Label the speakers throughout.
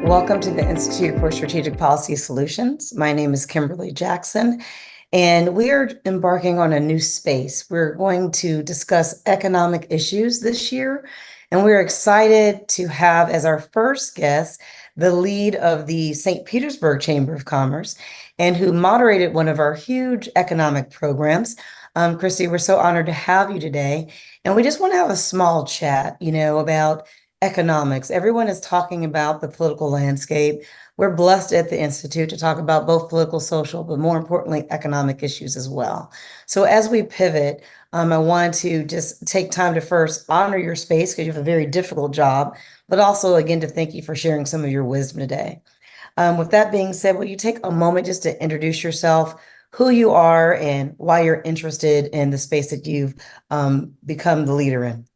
Speaker 1: Welcome to the Institute for Strategic Policy Solutions. My name is Kimberly Jackson, and we are embarking on a new space. We're going to discuss economic issues this year, and we're excited to have as our first guest the lead of the St. Petersburg Chamber of Commerce and who moderated one of our huge economic programs. Christie, we're so honored to have you today, and we just want to have a small chat, about economics. Everyone is talking about the political landscape. We're blessed at the Institute to talk about both political, social, but more importantly, economic issues as well. So as we pivot, I want to just take time to first honor your space because you have a very difficult job, but also again to thank you for sharing some of your wisdom today. With that being said, will you take a moment just to introduce yourself, who you are, and why you're interested in the space that you've become the leader in?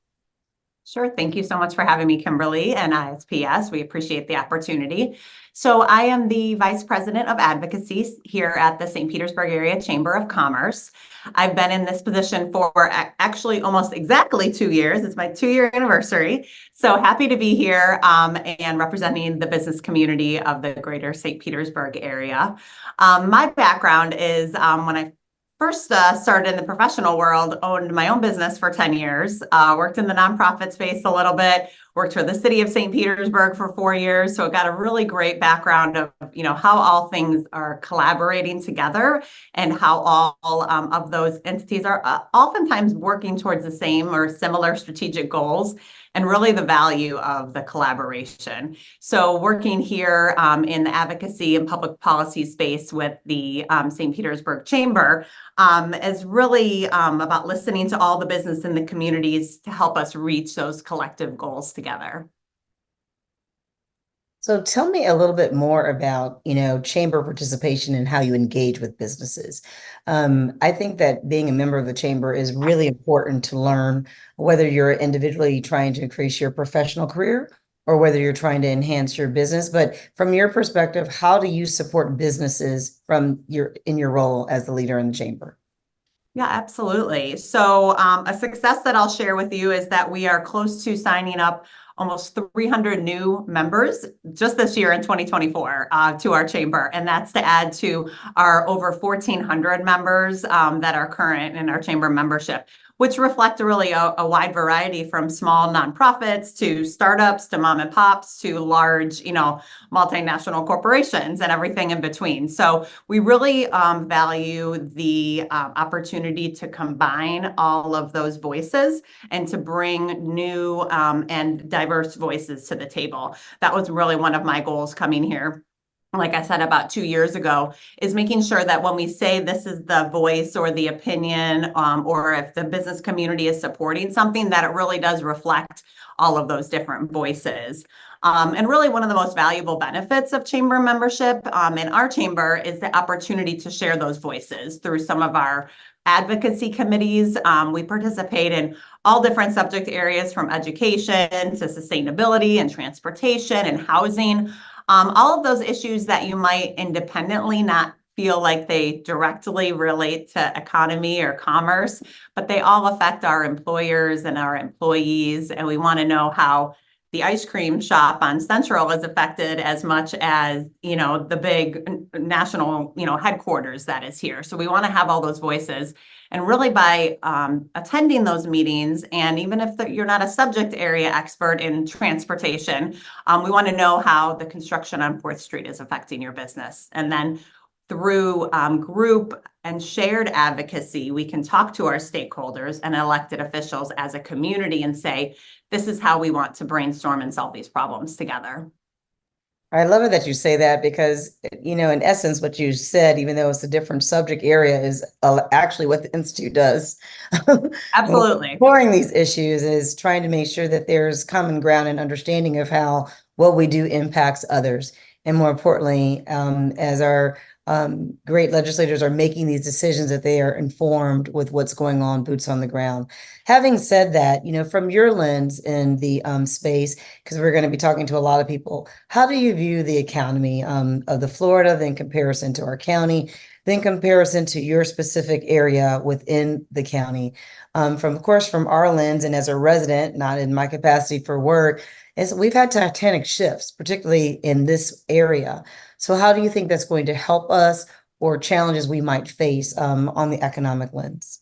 Speaker 2: Sure. Thank you so much for having me, Kimberly and ISPS. We appreciate the opportunity. So I am the Vice President of Advocacy here at the St. Petersburg Area Chamber of Commerce. I've been in this position for actually almost exactly 2 years. It's my 2-year anniversary. So happy to be here and representing the business community of the greater St. Petersburg area. My background is when I first started in the professional world, owned my own business for 10 years, worked in the nonprofit space a little bit, worked for the city of St. Petersburg for 4 years. So I got a really great background of, how all things are collaborating together and how all of those entities are oftentimes working towards the same or similar strategic goals, and really the value of the collaboration. So working here in the advocacy and public policy space with the St. Petersburg Chamber is really about listening to all the business in the communities to help us reach those collective goals together.
Speaker 1: So tell me a little bit more about, chamber participation and how you engage with businesses. I think that being a member of the chamber is really important to learn whether you're individually trying to increase your professional career or whether you're trying to enhance your business. But from your perspective, how do you support businesses in your role as the leader in the chamber?
Speaker 2: Yeah, absolutely. So a success that I'll share with you is that we are close to signing up almost 300 new members just this year in 2024 to our chamber. And that's to add to our over 1,400 members that are current in our chamber membership, which reflect really a wide variety from small nonprofits to startups to mom and pops to large, multinational corporations and everything in between. So we really value the opportunity to combine all of those voices and to bring new and diverse voices to the table. That was really one of my goals coming here, like I said, about 2 years ago, is making sure that when we say this is the voice or the opinion, or if the business community is supporting something, that it really does reflect all of those different voices. And really one of the most valuable benefits of chamber membership in our chamber is the opportunity to share those voices through some of our advocacy committees. We participate in all different subject areas from education to sustainability and transportation and housing. All of those issues that you might independently not feel like they directly relate to economy or commerce, but they all affect our employers and our employees. And we want to know how the ice cream shop on Central is affected as much as, the big national, headquarters that is here. So we want to have all those voices. And really by attending those meetings, and even if you're not a subject area expert in transportation, we want to know how the construction on 4th Street is affecting your business. And then through group and shared advocacy, we can talk to our stakeholders and elected officials as a community and say, this is how we want to brainstorm and solve these problems together.
Speaker 1: I love it that you say that because, in essence, what you said, even though it's a different subject area, is actually what the Institute does.
Speaker 2: Absolutely.
Speaker 1: Exploring these issues is trying to make sure that there's common ground and understanding of how what we do impacts others. And more importantly, as our great legislators are making these decisions, that they are informed with what's going on, boots on the ground. Having said that, from your lens in the space, because we're going to be talking to a lot of people, how do you view the economy of the Florida, then comparison to our county, then comparison to your specific area within the county? Of course, from our lens and as a resident, not in my capacity for work, is we've had titanic shifts, particularly in this area. So how do you think that's going to help us or challenges we might face on the economic lens?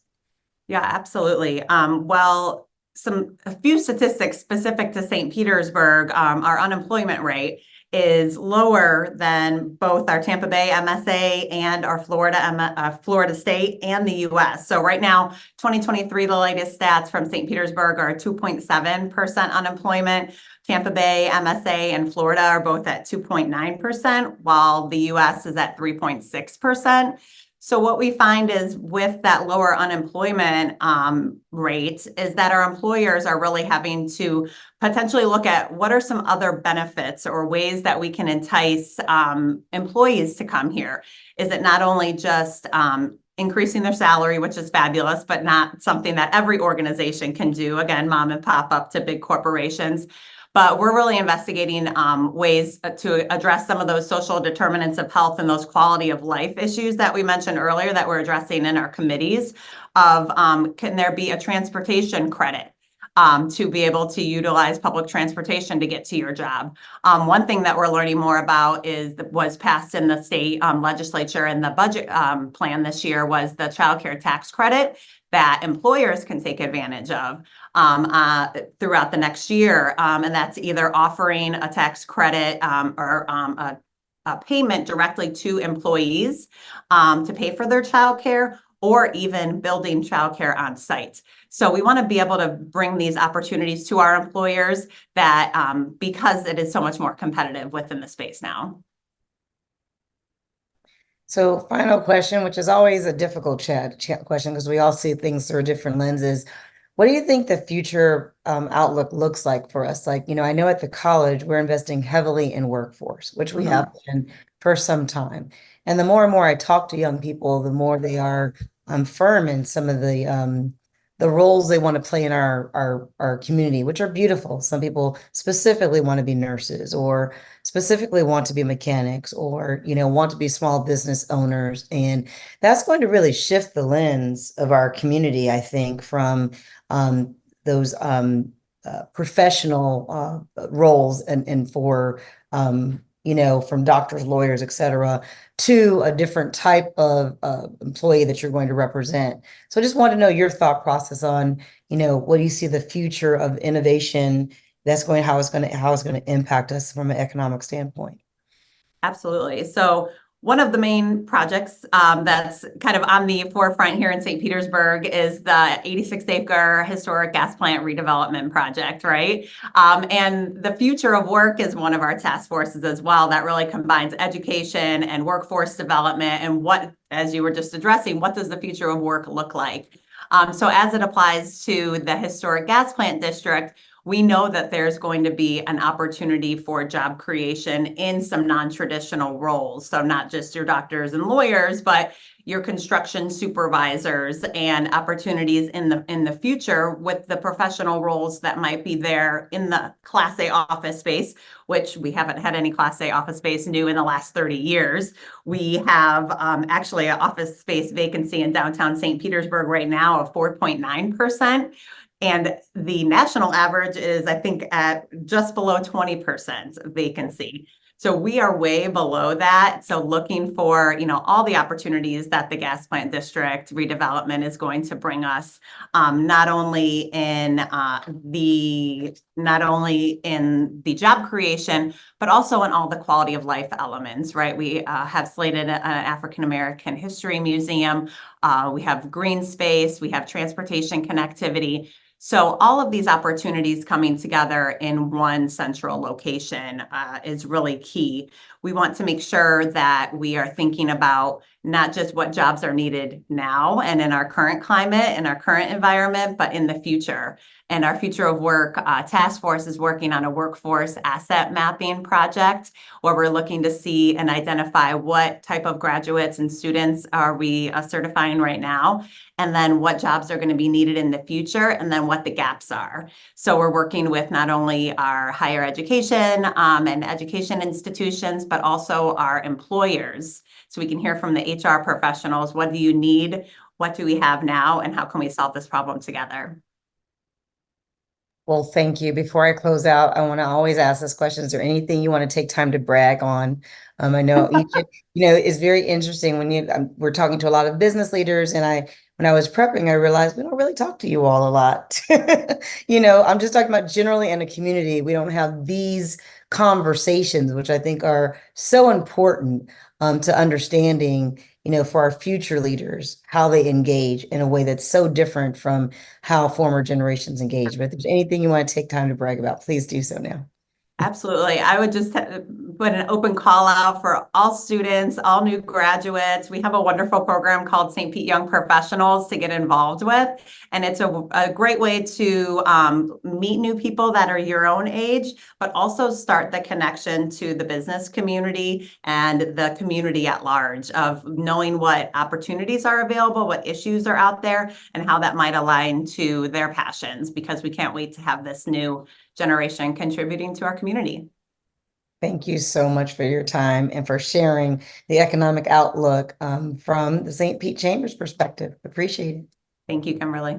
Speaker 2: Yeah, absolutely. Well, a few statistics specific to St. Petersburg. Our unemployment rate is lower than both our Tampa Bay MSA and our Florida State and the US. So right now, 2023, the latest stats from St. Petersburg are 2.7% unemployment. Tampa Bay, MSA, and Florida are both at 2.9%, while the US is at 3.6%. So what we find is with that lower unemployment rate is that our employers are really having to potentially look at what are some other benefits or ways that we can entice employees to come here. Is it not only just increasing their salary, which is fabulous, but not something that every organization can do. Again, mom and pop up to big corporations. But we're really investigating ways to address some of those social determinants of health and those quality of life issues that we mentioned earlier that we're addressing in our committees of can there be a transportation credit to be able to utilize public transportation to get to your job. One thing that we're learning more about was passed in the state legislature and the budget plan this year was the child care tax credit that employers can take advantage of throughout the next year. And that's either offering a tax credit or a payment directly to employees to pay for their child care, or even building childcare on site. So we want to be able to bring these opportunities to our employers that because it is so much more competitive within the space now.
Speaker 1: So final question, which is always a difficult question because we all see things through different lenses. What do you think the future outlook looks like for us? Like, I know at the college, we're investing heavily in workforce, which we have been for some time. And the more and more I talk to young people, the more they are firm in some of the roles they want to play in our community, which are beautiful. Some people specifically want to be nurses or specifically want to be mechanics or, want to be small business owners. And that's going to really shift the lens of our community, I think, from those professional roles and for, from doctors, lawyers, et cetera, to a different type of employee that you're going to represent. So I just want to know your thought process on, what do you see the future of innovation how it's going to impact us from an economic standpoint?
Speaker 2: Absolutely. So one of the main projects that's kind of on the forefront here in St. Petersburg is the 86-acre historic gas plant redevelopment project, right? And the future of work is one of our task forces as well that really combines education and workforce development and what, as you were just addressing, what does the future of work look like? So as it applies to the historic gas plant district, we know that there's going to be an opportunity for job creation in some non-traditional roles. So not just your doctors and lawyers, but your construction supervisors and opportunities in the future with the professional roles that might be there in the Class A office space, which we haven't had any Class A office space new in the last 30 years. We have actually an office space vacancy in downtown St. Petersburg right now of 4.9%. And the national average is, I think, at just below 20% vacancy. So we are way below that. So looking for, all the opportunities that the gas plant district redevelopment is going to bring us, not only in the job creation, but also in all the quality of life elements, right? We have slated an African American History Museum. We have green space. We have transportation connectivity. So all of these opportunities coming together in one central location is really key. We want to make sure that we are thinking about not just what jobs are needed now and in our current climate and our current environment, but in the future. And our Future of Work task force is working on a workforce asset mapping project where we're looking to see and identify what type of graduates and students are we certifying right now, and then what jobs are going to be needed in the future, and then what the gaps are. So we're working with not only our higher education and education institutions, but also our employers. So we can hear from the HR professionals, what do you need? What do we have now? And how can we solve this problem together?
Speaker 1: Well, thank you. Before I close out, I want to always ask this question. Is there anything you want to take time to brag on? I know it's very interesting when we're talking to a lot of business leaders, and when I was prepping, I realized we don't really talk to you all a lot. I'm just talking about generally in a community, we don't have these conversations, which I think are so important to understanding, for our future leaders, how they engage in a way that's so different from how former generations engage. But if there's anything you want to take time to brag about, please do so now.
Speaker 2: Absolutely. I would just put an open call out for all students, all new graduates. We have a wonderful program called St. Pete Young Professionals to get involved with. And it's a great way to meet new people that are your own age, but also start the connection to the business community and the community at large of knowing what opportunities are available, what issues are out there, and how that might align to their passions, because we can't wait to have this new generation contributing to our community.
Speaker 1: Thank you so much for your time and for sharing the economic outlook from the St. Pete Chamber's perspective. Appreciate it.
Speaker 2: Thank you, Kimberly.